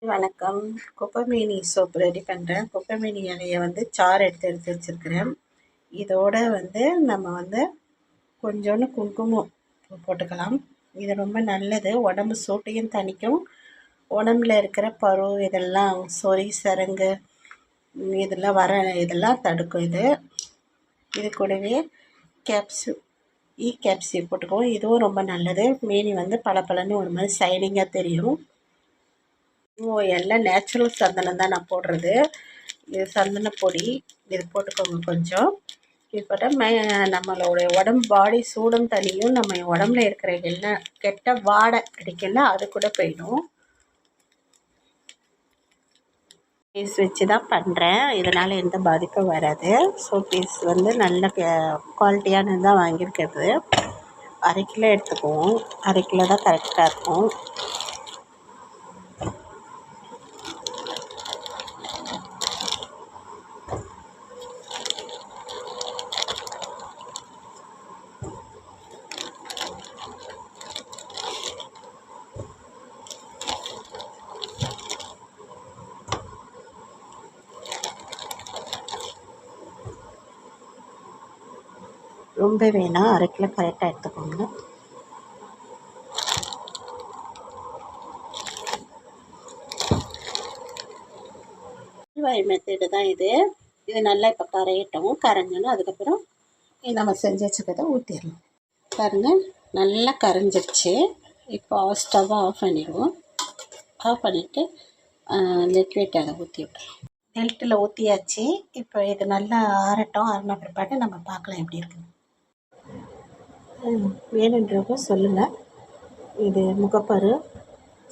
வணக்கம். குப்பைமேனி soap ready பண்ணுறேன். குப்பைமேனி இலையை சாறு எடுத்து வச்சுருக்கிறேன். இதோட நம்ம கொஞ்சோண்டு குங்குமம் போட்டுக்கலாம். இது ரொம்ப நல்லது, உடம்பு சூட்டையும் தணிக்கும். உடம்புல இருக்கிற பரு இதெல்லாம் சொறி சரங்கு இதெல்லாம் தடுக்கும். இது கூடவே கேப்சியூ போட்டுக்குவோம். இதுவும் ரொம்ப நல்லது. மேனி பளபளன்னு ஒரு மாதிரி ஷைனிங்காக தெரியும். எல்லாம் நேச்சுரல் சந்தனம் தான் நான் போடுறது. இது சந்தன பொடி, இது போட்டுக்கோங்க கொஞ்சம். இது போட்டால் நம்மளுடைய உடம்பு பாடி சூடும் தனியும், நம்ம உடம்புல இருக்கிற எல்லாம் கெட்ட வாடை அடிக்கல அது கூட போயிடும். பீஸ் வச்சு தான் பண்ணுறேன், இதனால் எந்த பாதிப்பும் வராது. சோப் பீஸ் நல்ல குவாலிட்டியானது தான் வாங்கியிருக்கிறது. 1/2 கிலோ எடுத்துக்குவோம். 1/2 கிலோ தான் கரெக்டாக இருக்கும். ரொம்ப வேணாம், 1/2 கிலோ கரெக்டாக எடுத்துக்கோங்க. மெத்தடு தான் இது நல்லா இப்போ கரையட்டும். கரைஞ்சோன்னா அதுக்கப்புறம் நம்ம செஞ்சு வச்சுக்கிறத ஊற்றிடலாம். பாருங்கள், நல்லா கரைஞ்சிருச்சு. இப்போ ஸ்டவ்வை ஆஃப் பண்ணிடுவோம். ஆஃப் பண்ணிவிட்டு லிக்விட் அதை ஊற்றி விட்டுருவோம். நெல்ட்டில் ஊற்றியாச்சு. இப்போ இது நல்லா ஆறட்டும். ஆறின பிற்பாடு நம்ம பார்க்கலாம் எப்படி இருக்குது. வேணுன்றவங்க சொல்லுங்கள். இது முகப்பரு,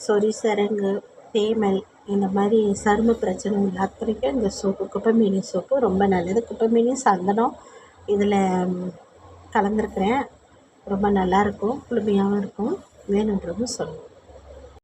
சொறி சரங்கு, தேமல், இந்த மாதிரி சரும பிரச்சனை உள்ள அத்தனைக்கும் இந்த சோப்பு, குப்பைமேனி சோப்பு ரொம்ப நல்லது. குப்பைமேனி சந்தனம் இதில் கலந்துருக்கிறேன். ரொம்ப நல்லாயிருக்கும், குளுமையாகவும் இருக்கும். வேணுன்றவங்க சொல்லுங்கள்.